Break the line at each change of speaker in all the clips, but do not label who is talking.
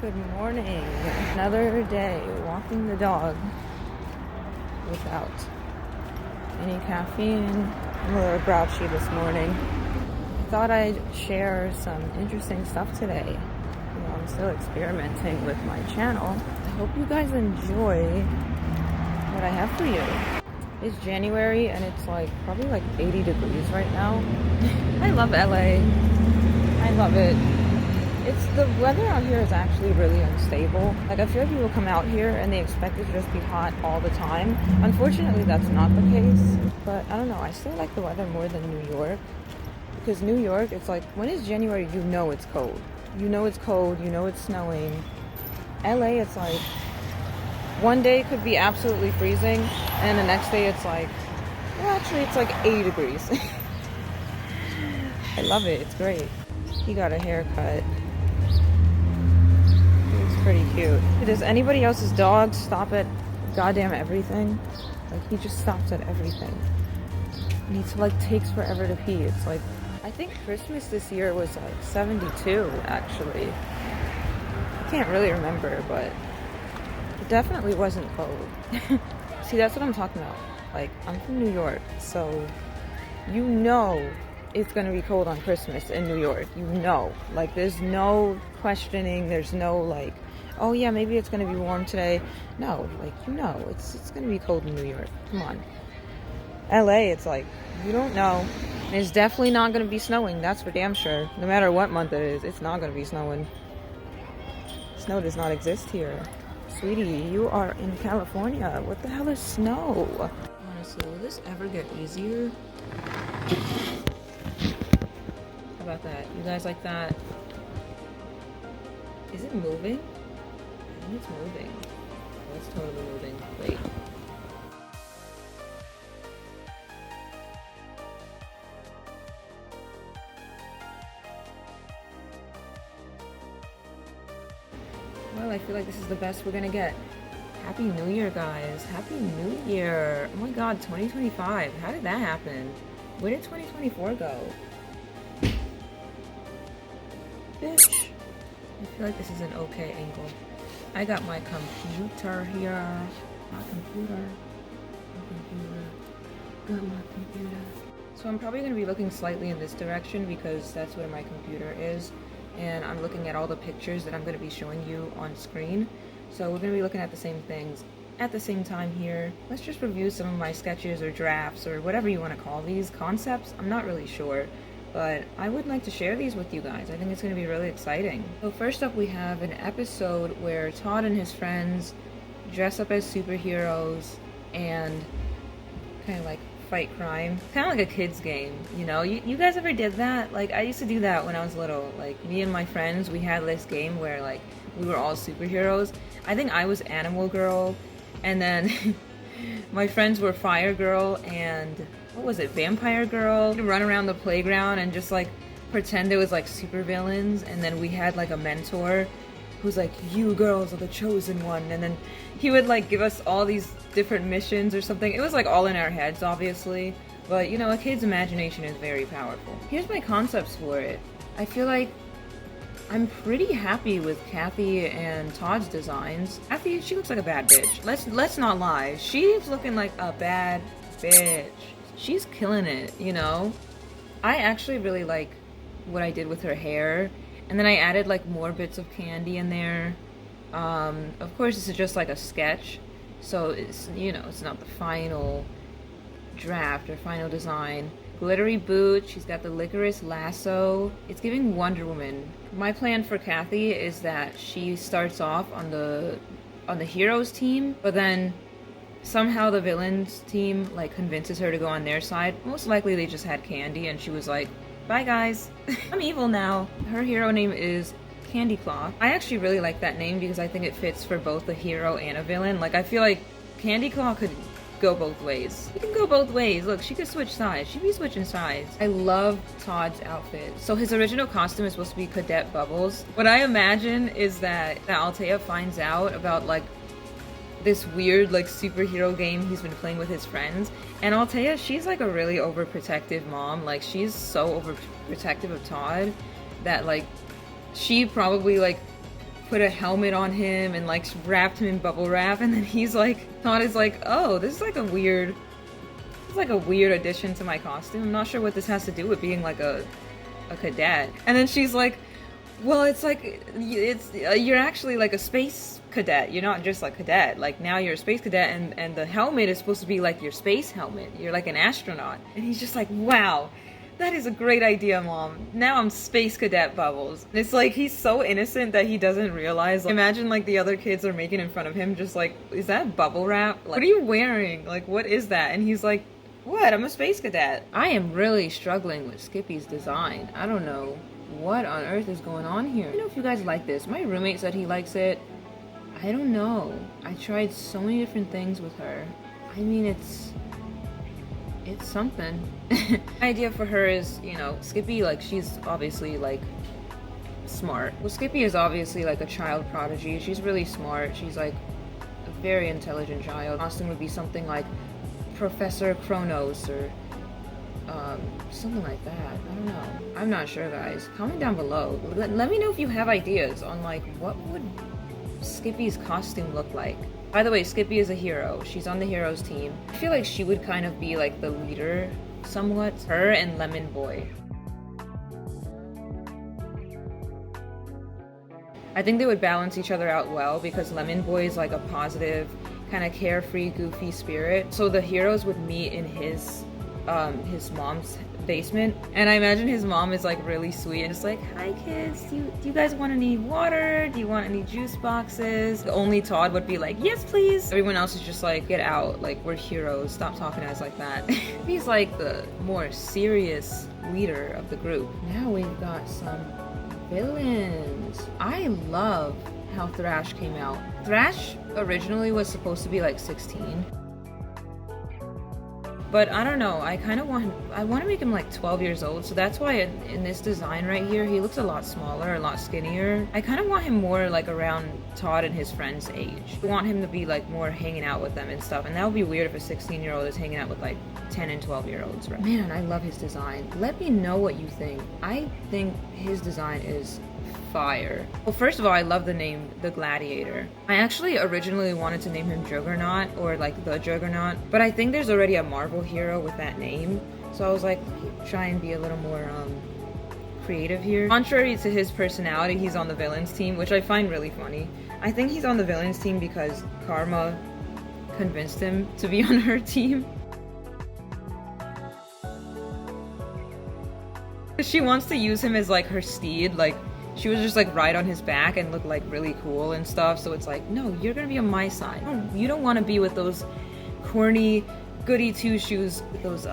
Good morning. Another day walking the dog without any caffeine. I'm a little grouchy this morning. I thought I'd share some interesting stuff today. I'm still experimenting with my channel. I hope you guys enjoy what I have for you. It's January and it's probably 80 degrees right now. I love LA. I love it. The weather out here is actually really unstable. I feel like people come out here and they expect it to just be hot all the time. Unfortunately, that's not the case. But I don't know, I still like the weather more than New York. Because New York, it's when it's January, you know it's cold. You know it's cold, you know it's snowing. LA, it's one day it could be absolutely freezing, and the next day it's actually it's 80 degrees. I love it, it's great. He got a haircut. It's pretty cute. Does anybody else's dog stop at goddamn everything? He just stops at everything. And he takes forever to pee. It's I think Christmas this year was 72 actually. I can't really remember, but it definitely wasn't cold. See, that's what I'm talking about. I'm from New York, so you know it's gonna be cold on Christmas in New York. You know, there's no questioning. There's no oh yeah, maybe it's gonna be warm today. No, it's gonna be cold in New York. Come on. LA, it's you don't know. And it's definitely not gonna be snowing. That's for damn sure. No matter what month it is, it's not gonna be snowing. Snow does not exist here. Sweetie, you are in California. What the hell is snow? Honestly, will this ever get easier? How about that? You guys like that? Is it moving? I think it's moving. Oh, it's totally moving. Wait. Well, I feel like this is the best we're gonna get. Happy New Year, guys. Happy New Year. Oh my god, 2025. How did that happen? Where did 2024 go? Bitch. I feel like this is an okay angle. I got my computer here. My computer. Got my computer. So I'm probably going to be looking slightly in this direction because that's where my computer is. And I'm looking at all the pictures that I'm going to be showing you on screen. So we're going to be looking at the same things at the same time here. Let's just review some of my sketches or drafts or whatever you want to call these. Concepts? I'm not really sure. But I would like to share these with you guys. I think it's going to be really exciting. So first up we have an episode where Todd and his friends dress up as superheroes and kind of fight crime. Kind of like a kid's game, you know? You guys ever did that? I used to do that when I was little. Me and my friends, we had this game where we were all superheroes. I think I was Animal Girl, and then my friends were Fire Girl and what was it, Vampire Girl. We'd run around the playground and just pretend it was super villains, and then we had a mentor who's you girls are the chosen one, and then he would give us all these different missions or something. It was all in our heads, obviously, but a kid's imagination is very powerful. Here's my concepts for it. I feel like I'm pretty happy with Kathy and Todd's designs. Kathy, she looks like a bad bitch. Let's not lie. She's looking like a bad bitch. She's killing it, you know? I actually really like what I did with her hair. And then I added more bits of candy in there. Of course, this is just a sketch. So it's, it's not the final draft or final design. Glittery boot, she's got the licorice lasso. It's giving Wonder Woman. My plan for Kathy is that she starts off on the heroes team, but then somehow the villains team convinces her to go on their side. Most likely they just had candy and she was like, bye guys, I'm evil now. Her hero name is Candy Claw. I actually really like that name because I think it fits for both a hero and a villain. I feel like Candy Claw could go both ways. You can go both ways. Look, she could switch sides. She'd be switching sides. I love Todd's outfit. So his original costume is supposed to be Cadet Bubbles. What I imagine is that Althea finds out about this weird superhero game he's been playing with his friends, and Althea, she's a really overprotective mom. She's so overprotective of Todd that she probably put a helmet on him and like wrapped him in bubble wrap, and then he's like, Todd is like, oh, this is like a weird, it's like a weird addition to my costume. I'm not sure what this has to do with being like a cadet. And then she's like, well, it's like, you're actually like a space cadet. You're not just like cadet. Like now you're a space cadet, and the helmet is supposed to be like your space helmet. You're like an astronaut. And he's just like, wow, that is a great idea, Mom. Now I'm space cadet Bubbles. It's like he's so innocent that he doesn't realize. Like, imagine like the other kids are making in front of him, just like, is that bubble wrap? Like, what are you wearing? Like, what is that? And he's like, what? I'm a space cadet. I am really struggling with Skippy's design. I don't know what on earth is going on here. I don't know if you guys like this. My roommate said he likes it. I don't know. I tried so many different things with her. I mean, it's something. My idea for her is, you know, Skippy, like, she's obviously like smart. Well, Skippy is obviously like a child prodigy. She's really smart. She's like a very intelligent child. Austin would be something like Professor Kronos or something like that. I don't know. I'm not sure, guys. Comment down below. Let me know if you have ideas on like what would Skippy's costume look like. By the way, Skippy is a hero. She's on the heroes team. I feel like she would kind of be like the leader somewhat. Her and Lemon Boy. I think they would balance each other out well because Lemon Boy is like a positive, kind of carefree, goofy spirit. So the heroes would meet in his mom's basement, and I imagine his mom is like really sweet and just like, hi kids, do you guys want any water? Do you want any juice boxes? Only Todd would be like, yes please. Everyone else is just like, get out, like we're heroes, stop talking to us like that. He's like the more serious leader of the group. Now we've got some villains. I love how Thrash came out. Thrash originally was supposed to be like 16. But I don't know, I want to make him like 12 years old, so that's why in this design right here, he looks a lot smaller, a lot skinnier. I kind of want him more like around Todd and his friends' age. I want him to be like more hanging out with them and stuff, and that would be weird if a 16-year-old is hanging out with like 10 and 12-year-olds, right? Man, I love his design. Let me know what you think. I think his design is fire. Well, first of all, I love the name The Gladiator. I actually originally wanted to name him Juggernaut or like The Juggernaut, but I think there's already a Marvel hero with that name, so I was like, let me try and be a little more creative here. Contrary to his personality, he's on the villains team, which I find really funny. I think he's on the villains team because Karma convinced him to be on her team. She wants to use him as like her steed, like she was just like ride on his back and look like really cool and stuff. So it's like, no, you're gonna be on my side. You don't want to be with those corny goody two shoes, with those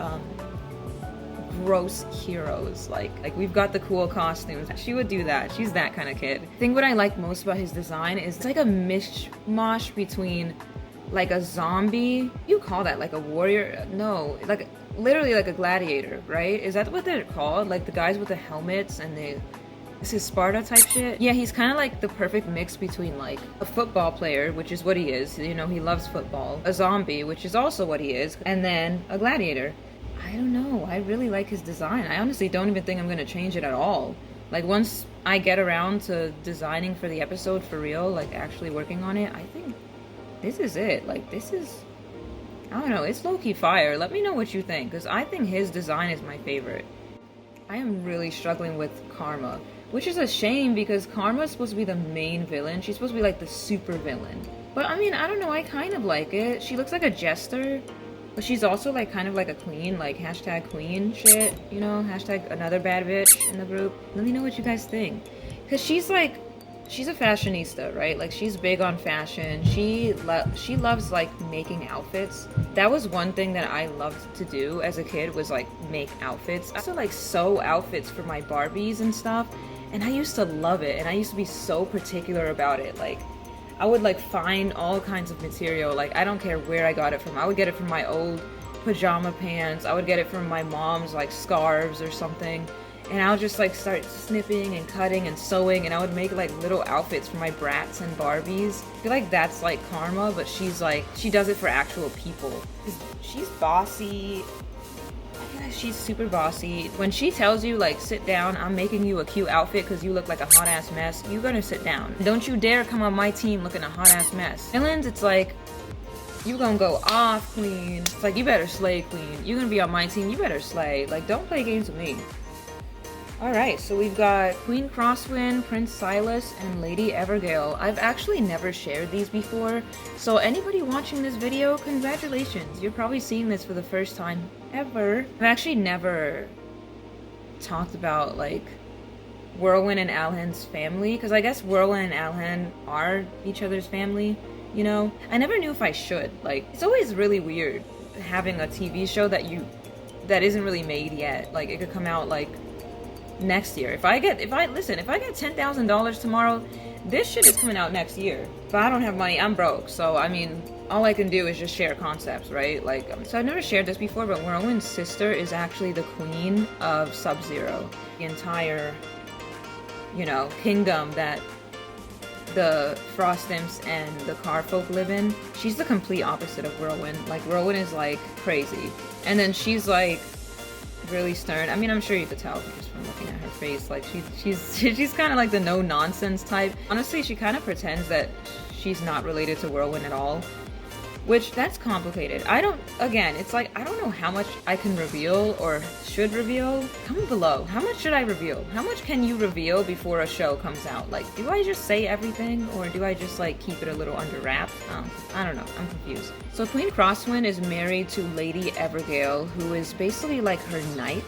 gross heroes. Like we've got the cool costumes. She would do that. She's that kind of kid. I think what I like most about his design is it's like a mishmash between like a zombie. You call that like a warrior? No, like literally like a gladiator, right? Is that what they're called? Like the guys with the helmets and this is Sparta type shit. Yeah, he's kind of like the perfect mix between like a football player, which is what he is, you know, he loves football, a zombie, which is also what he is, and then a gladiator. I don't know, I really like his design. I honestly don't even think I'm gonna change it at all. Like once I get around to designing for the episode for real, like actually working on it, I think this is it. Like this is, I don't know, it's low-key fire. Let me know what you think, because I think his design is my favorite. I am really struggling with Karma, which is a shame because Karma is supposed to be the main villain. She's supposed to be like the super villain. But I mean, I don't know, I kind of like it. She looks like a jester, but she's also like kind of like a queen, like hashtag queen shit, you know, hashtag another bad bitch in the group. Let me know what you guys think. Because she's like, she's a fashionista, right? Like she's big on fashion. She loves like making outfits. That was one thing that I loved to do as a kid, was like make outfits. I used to like sew outfits for my Barbies and stuff, and I used to love it, and I used to be so particular about it. Like I would like find all kinds of material. Like I don't care where I got it from. I would get it from my old pajama pants. I would get it from my mom's like scarves or something. And I'll just like start snipping and cutting and sewing, and I would make like little outfits for my brats and Barbies. I feel like that's like Karma, but she's like, she does it for actual people. She's bossy. I feel like she's super bossy. When she tells you, like, sit down, I'm making you a cute outfit because you look like a hot ass mess, you're gonna sit down. Don't you dare come on my team looking a hot ass mess. Villains, it's like, you gonna go off, queen. It's like, you better slay, queen. You gonna be on my team, you better slay. Like, don't play games with me. Alright, so we've got Queen Crosswind, Prince Silas, and Lady Evergale. I've actually never shared these before, so anybody watching this video, congratulations. You're probably seeing this for the first time ever. I've actually never talked about, like, Whirlwind and Alhan's family, because I guess Whirlwind and Alhan are each other's family, you know? I never knew if I should. Like, it's always really weird having a TV show that isn't really made yet. Like, it could come out, like, next year. If I get $10,000 tomorrow, this shit is coming out next year. But I don't have money, I'm broke, so I mean, all I can do is just share concepts, right? Like, so I've never shared this before, but Whirlwind's sister is actually the queen of Sub-Zero. The entire, you know, kingdom that the Frost Imps and the Car Folk live in. She's the complete opposite of Whirlwind. Like, Whirlwind is like crazy. And then she's like really stern. I mean, I'm sure you could tell just from looking at her face. Like, she's kind of like the no nonsense type. Honestly, she kind of pretends that she's not related to Whirlwind at all, which that's complicated. Again, it's like, I don't know how much I can reveal or should reveal. Comment below. How much should I reveal? How much can you reveal before a show comes out? Like, do I just say everything, or do I just like keep it a little under wraps? I don't know. I'm confused. So Queen Crosswind is married to Lady Evergale, who is basically like her knight.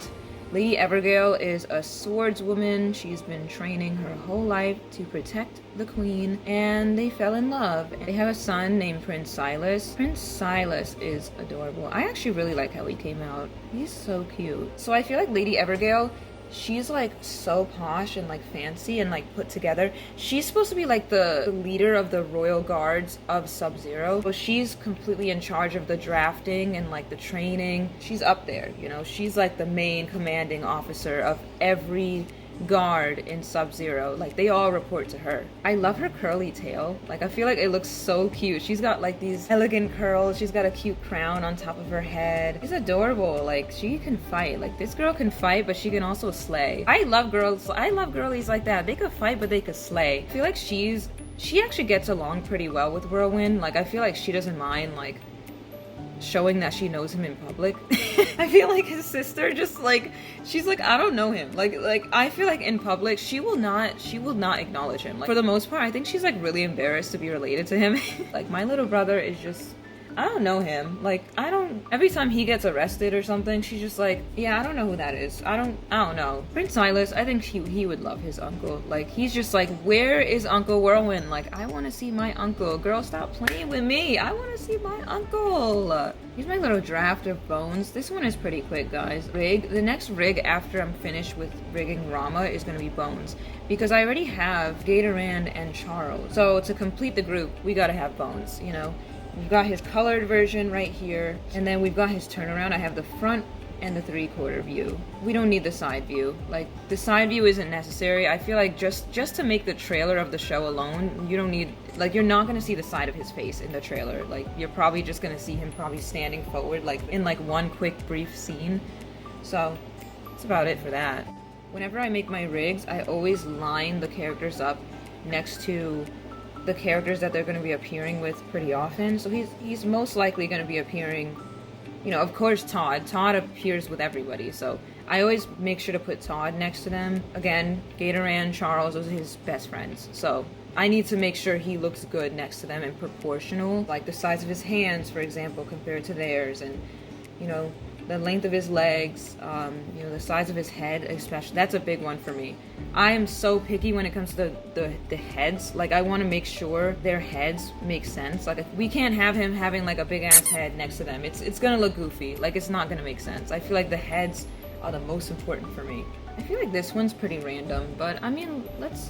Lady Evergale is a swordswoman. She's been training her whole life to protect the queen, and they fell in love. They have a son named Prince Silas. Prince Silas is adorable. I actually really like how he came out. He's so cute. So I feel like Lady Evergale, she's like so posh and like fancy and like put together. She's supposed to be like the leader of the royal guards of Sub-Zero. So she's completely in charge of the drafting and like the training. She's up there, you know. She's like the main commanding officer of every guard in Sub-Zero. Like, they all report to her. I love her curly tail. Like, I feel like it looks so cute. She's got like these elegant curls. She's got a cute crown on top of her head. She's adorable. Like, she can fight. Like, this girl can fight, but she can also slay. I love girls. I love girlies like that. They could fight, but they could slay. I feel like she actually gets along pretty well with Whirlwind. Like, I feel like she doesn't mind like showing that she knows him in public. I feel like his sister just like, she's like, I don't know him. Like I feel like in public she will not acknowledge him. Like, for the most part, I think she's like really embarrassed to be related to him. Like, my little brother is just, I don't know him. Like, every time he gets arrested or something, she's just like, yeah, I don't know who that is. I don't know. Prince Silas, I think he would love his uncle. Like, he's just like, where is Uncle Whirlwind? Like, I want to see my uncle. Girl, stop playing with me. I want to see my uncle. Here's my little draft of bones. This one is pretty quick, guys. The next rig after I'm finished with rigging Rama is going to be bones, because I already have Gatorand and Charles. So to complete the group, we got to have bones, you know. We've got his colored version right here, and then we've got his turnaround. I have the front and the 3/4 view. We don't need the side view. Like, the side view isn't necessary. I feel like just to make the trailer of the show alone, you don't need, like, you're not gonna see the side of his face in the trailer. Like, you're probably just gonna see him probably standing forward, like, in like one quick brief scene. So that's about it for that. Whenever I make my rigs, I always line the characters up next to the characters that they're going to be appearing with pretty often. So he's most likely going to be appearing, you know, of course Todd. Todd appears with everybody, so I always make sure to put Todd next to them. Again, Gatorand, Charles, those are his best friends, so I need to make sure he looks good next to them and proportional, like the size of his hands, for example, compared to theirs, and, you know, the length of his legs, you know, the size of his head, especially. That's a big one for me. I am so picky when it comes to the heads. Like, I want to make sure their heads make sense. Like, we can't have him having like a big ass head next to them. It's gonna look goofy. Like, it's not gonna make sense. I feel like the heads are the most important for me. I feel like this one's pretty random, but I mean, let's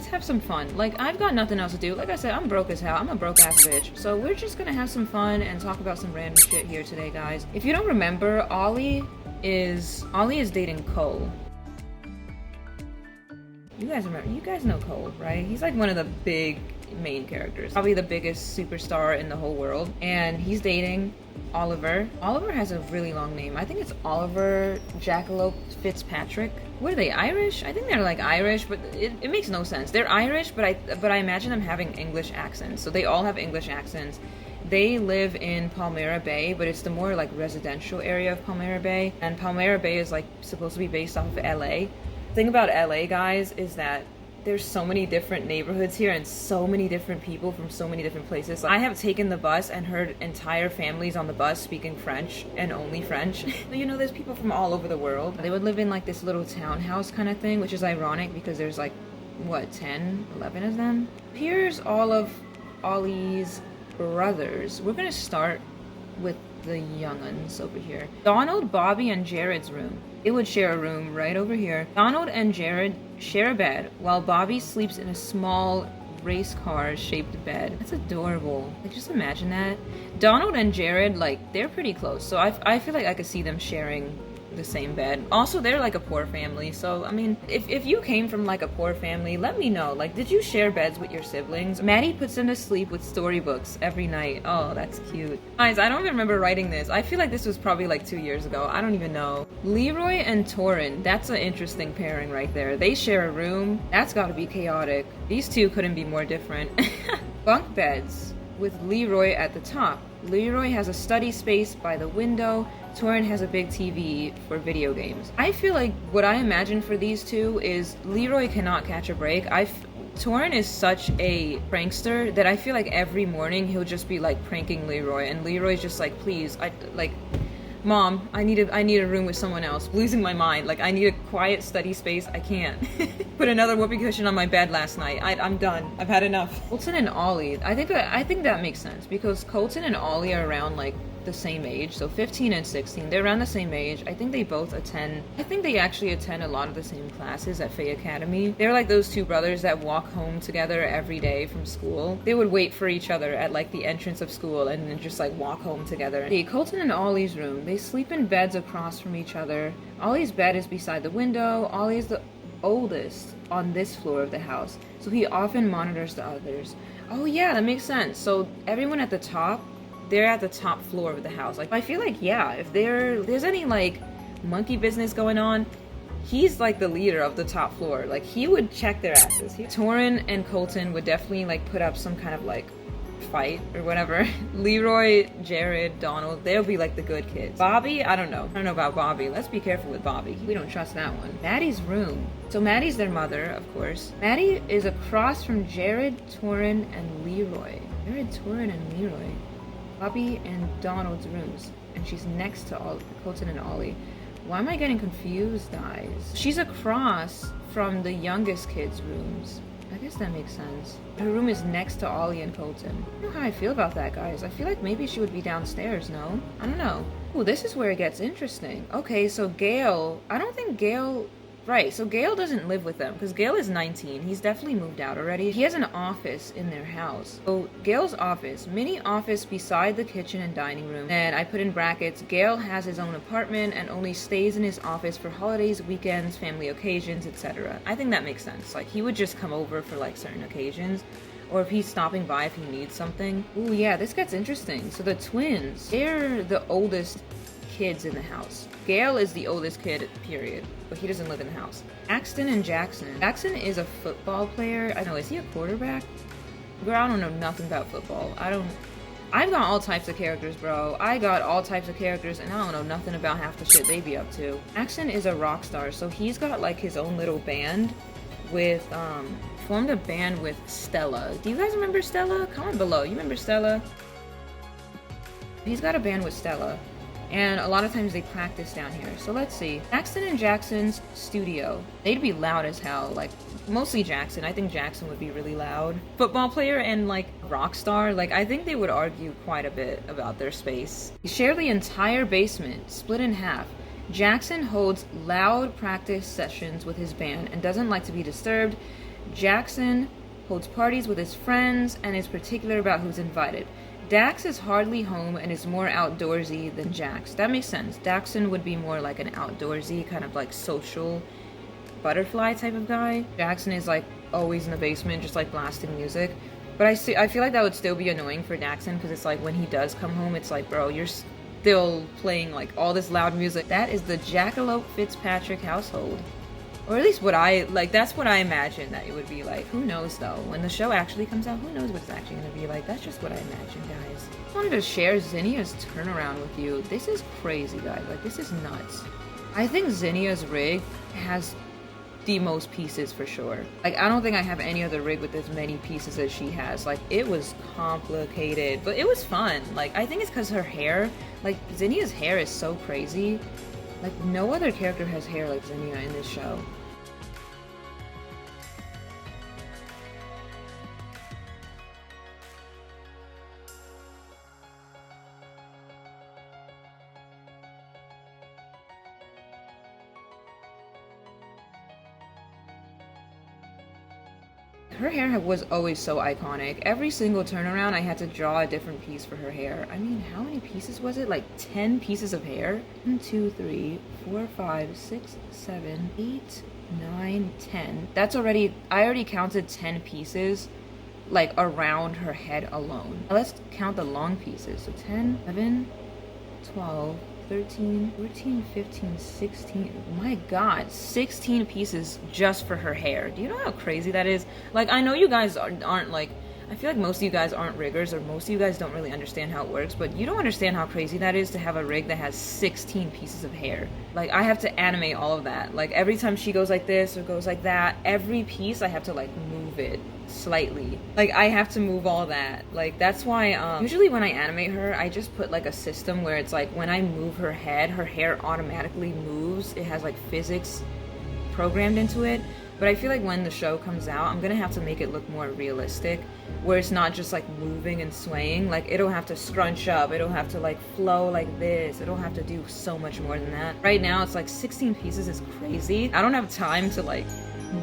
have some fun. Like, I've got nothing else to do. Like I said, I'm broke as hell. I'm a broke ass bitch. So we're just gonna have some fun and talk about some random shit here today, guys. If you don't remember, Ollie is dating Cole. You guys remember? You guys know Cole, right? He's like one of the big main characters, probably the biggest superstar in the whole world, and he's dating Oliver. Oliver has a really long name. I think it's Oliver Jackalope Fitzpatrick. What are they, Irish? I think they're like Irish, but it makes no sense. They're Irish, but I imagine them having English accents. So they all have English accents. They live in Palmyra Bay, but it's the more like residential area of Palmyra Bay. And Palmyra Bay is like supposed to be based off of LA. The thing about LA, guys, is that there's so many different neighborhoods here and so many different people from so many different places. I have taken the bus and heard entire families on the bus speaking French and only French. You know, there's people from all over the world. They would live in like this little townhouse kind of thing, which is ironic because there's like, what, 10, 11 of them? Here's all of Ollie's brothers. We're gonna start with the young'uns over here. Donald, Bobby, and Jared's room. They would share a room right over here. Donald and Jared share a bed while Bobby sleeps in a small race car shaped bed. That's adorable. Like, just imagine that. Donald and Jared, like, they're pretty close, so I feel like I could see them sharing the same bed. Also, they're like a poor family, so I mean, if you came from like a poor family, let me know. Like, did you share beds with your siblings? Maddie puts them to sleep with storybooks every night. Oh, that's cute. Guys, I don't even remember writing this. I feel like this was probably like 2 years ago. I don't even know. Leroy and Torin, that's an interesting pairing right there. They share a room. That's gotta be chaotic. These two couldn't be more different. Bunk beds with Leroy at the top. Leroy has a study space by the window. Torin has a big TV for video games. I feel like what I imagine for these two is Leroy cannot catch a break. Torin is such a prankster that I feel like every morning he'll just be like pranking Leroy, and Leroy's just like, please, Mom, I need a room with someone else. Losing my mind. Like, I need a quiet study space. I can't. Put another whoopee cushion on my bed last night. I'm done. I've had enough. Colton and Ollie. I think that makes sense because Colton and Ollie are around like the same age, so 15 and 16. They're around the same age. I think they actually attend a lot of the same classes at Faye Academy. They're like those two brothers that walk home together every day from school. They would wait for each other at like the entrance of school and then just like walk home together. Hey, Colton and Ollie's room. They sleep in beds across from each other. Ollie's bed is beside the window. Ollie is the oldest on this floor of the house, so he often monitors the others. Oh yeah, that makes sense. So everyone at the top, they're at the top floor of the house. Like, I feel like, yeah, if there's any like monkey business going on, he's like the leader of the top floor. Like, he would check their asses. Torin and Colton would definitely like put up some kind of like fight or whatever. Leroy, Jared, Donald, they'll be like the good kids. Bobby, I don't know about Bobby. Let's be careful with Bobby. We don't trust that one. Maddie's room. So Maddie's their mother, of course. Maddie is across from Jared, Torin, and Leroy. Jared, Torin, and Leroy. Bobby and Donald's rooms, and she's next to Colton and Ollie. Why am I getting confused, guys? She's across from the youngest kids' rooms. I guess that makes sense. Her room is next to Ollie and Colton. I don't know how I feel about that, guys. I feel like maybe she would be downstairs, no? I don't know. Oh, this is where it gets interesting. Okay, so Gail, I don't think Gail... Right, so Gail doesn't live with them, because Gail is 19. He's definitely moved out already. He has an office in their house. So Gail's office, mini office beside the kitchen and dining room. And I put in brackets, Gail has his own apartment and only stays in his office for holidays, weekends, family occasions, etc. I think that makes sense. Like, he would just come over for like certain occasions, or if he's stopping by if he needs something. Ooh, yeah, this gets interesting. So the twins, they're the oldest kids in the house. Gail is the oldest kid, period, but he doesn't live in the house. Axton and Jackson. Jackson is a football player. I know, is he a quarterback? Girl, I don't know nothing about football. I've got all types of characters, bro. I got all types of characters, and I don't know nothing about half the shit they be up to. Axton is a rock star, so he's got like his own little band with, formed a band with Stella. Do you guys remember Stella? Comment below. You remember Stella? He's got a band with Stella. And a lot of times they practice down here. So let's see. Jackson and Jackson's studio. They'd be loud as hell. Like, mostly Jackson. I think Jackson would be really loud. Football player and, like, rock star. Like, I think they would argue quite a bit about their space. They share the entire basement, split in half. Jackson holds loud practice sessions with his band and doesn't like to be disturbed. Jackson holds parties with his friends and is particular about who's invited. Dax is hardly home and is more outdoorsy than Jax. That makes sense. Daxon would be more like an outdoorsy, kind of like social butterfly type of guy. Jackson is like always in the basement, just like blasting music. But I feel like that would still be annoying for Daxon, because it's like when he does come home, it's like, bro, still playing like all this loud music. That is the Jackalope Fitzpatrick household. Or at least what I, like, that's what I imagine that it would be like. Who knows though? When the show actually comes out, who knows what it's actually gonna be like. That's just what I imagine, guys. I wanted to share Zinnia's turnaround with you. This is crazy, guys. Like, this is nuts. I think Zinnia's rig has the most pieces for sure. Like, I don't think I have any other rig with as many pieces as she has. Like, it was complicated, but it was fun. Like, I think it's because her hair, like, Zinnia's hair is so crazy. Like, no other character has hair like Zinnia in this show. Her hair was always so iconic. Every single turnaround, I had to draw a different piece for her hair. I mean, how many pieces was it? Like 10 pieces of hair? 1, 2, 3, 4, 5, 6, 7, 8, 9, 10. That's already, I already counted 10 pieces, like around her head alone. Now let's count the long pieces. So 10, 11, 12, 13, 14, 15, 16. My god, 16 pieces just for her hair. Do you know how crazy that is? Like, I know you guys aren't like, I feel like most of you guys aren't riggers, or most of you guys don't really understand how it works, but you don't understand how crazy that is to have a rig that has 16 pieces of hair. Like, I have to animate all of that. Like, every time she goes like this or goes like that, every piece I have to like move it slightly. Like, I have to move all that. Like, that's why usually when I animate her, I just put like a system where it's like when I move her head, her hair automatically moves. It has like physics programmed into it. But I feel like when the show comes out, I'm gonna have to make it look more realistic, where it's not just like moving and swaying. Like, it'll have to scrunch up, it'll have to like flow like this, it'll have to do so much more than that. Right now it's like 16 pieces is crazy. I don't have time to like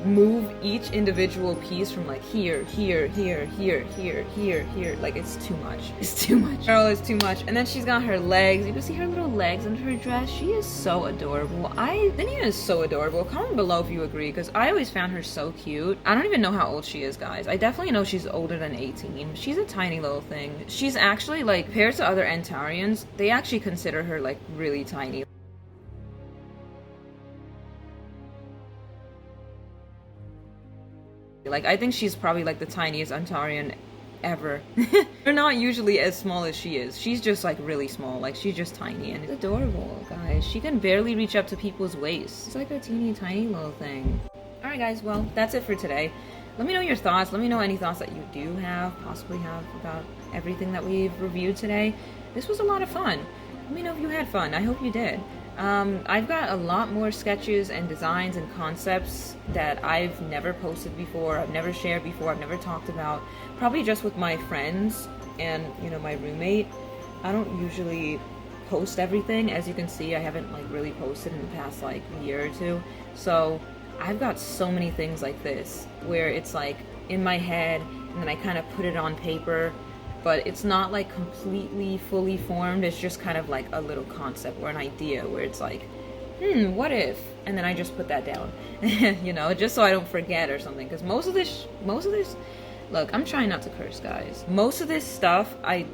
move each individual piece from like here, here, here, here, here, here, here. Like, it's too much. It's too much. Girl, it's too much. And then she's got her legs. You can see her little legs under her dress. She is so adorable. Zinnia is so adorable. Comment below if you agree, because I always found her so cute. I don't even know how old she is, guys. I definitely know she's older than 18. She's a tiny little thing. She's actually, like, compared to other Antarians, they actually consider her like really tiny. Like, I think she's probably like the tiniest Antarian ever. They're not usually as small as she is. She's just like really small. Like, she's just tiny and it's adorable, guys. She can barely reach up to people's waists. It's like a teeny tiny little thing. Alright guys, well, that's it for today. Let me know your thoughts. Let me know any thoughts that you do have, possibly have, about everything that we've reviewed today. This was a lot of fun. Let me know if you had fun. I hope you did. I've got a lot more sketches and designs and concepts that I've never posted before, I've never shared before, I've never talked about, probably just with my friends and, you know, my roommate. I don't usually post everything. As you can see, I haven't like really posted in the past like year or two. So I've got so many things like this where it's like in my head and then I kind of put it on paper, but it's not like completely fully formed. It's just kind of like a little concept or an idea where it's like, what if? And then I just put that down, you know, just so I don't forget or something. Because most of this, look, I'm trying not to curse, guys. Most of this stuff I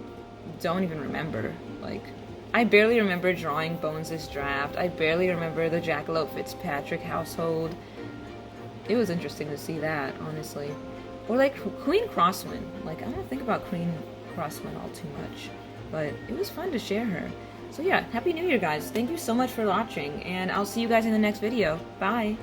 don't even remember. Like, I barely remember drawing Bones' draft. I barely remember the Jackalope Fitzpatrick household. It was interesting to see that, honestly. Or like Queen Crosswind. Like, I don't think about Queen Crosswind all too much, but it was fun to share her. So yeah, Happy New Year, guys. Thank you so much for watching, and I'll see you guys in the next video. Bye!